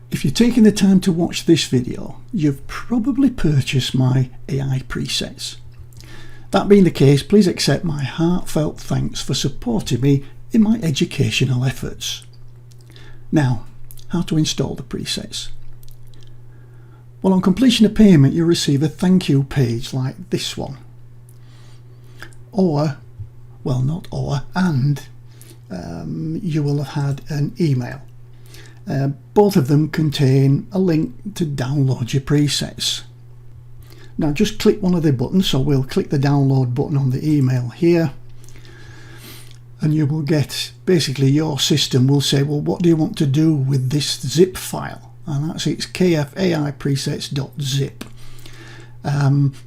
If you're taking the time to watch this video, you've probably purchased my AI presets. That being the case, please accept my heartfelt thanks for supporting me in my educational efforts. Now, how to install the presets. Well, on completion of payment, you'll receive a thank you page like this one. You will have had an email. Both of them contain a link to download your presets. Now just click one of the buttons, so we'll click the download button on the email here, and you will get, basically your system will say, well, what do you want to do with this zip file? And that's its kfaipresets.zip.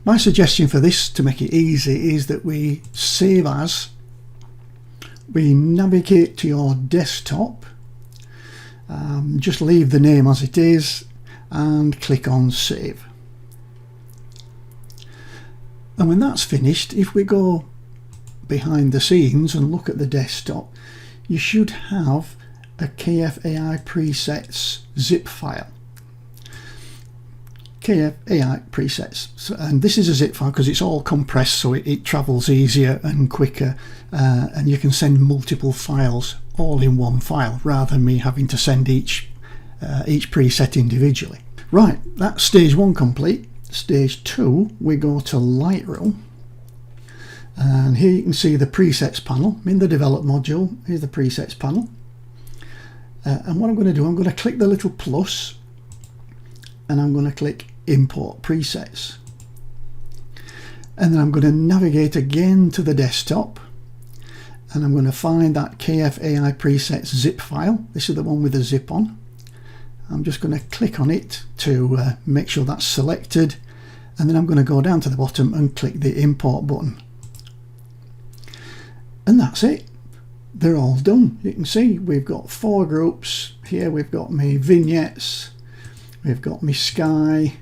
My suggestion for this, to make it easy, is that we save as, we navigate to your desktop, just leave the name as it is and click on save. And when that's finished, if we go behind the scenes and look at the desktop, you should have a KFAI presets zip file. KFAI presets, and this is a zip file because it's all compressed, so it travels easier and quicker, and you can send multiple files all in one file rather than me having to send each preset individually. Right, that's stage 1 complete. Stage 2, we go to Lightroom, and here you can see the presets panel. In the develop module, here's the presets panel, and what I'm going to do, I'm going to click the little plus and I'm going to click import presets, and then I'm going to navigate again to the desktop, and I'm going to find that KFAI presets zip file. This is the one with the zip on. I'm just going to click on it to make sure that's selected, and then I'm going to go down to the bottom and click the import button, and that's it. They're all done. You can see we've got 4 groups here. We've got my vignettes, we've got my sky,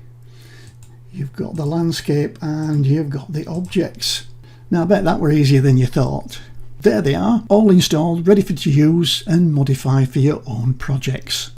you've got the landscape, and you've got the objects. Now I bet that were easier than you thought. There they are, all installed, ready for you to use and modify for your own projects.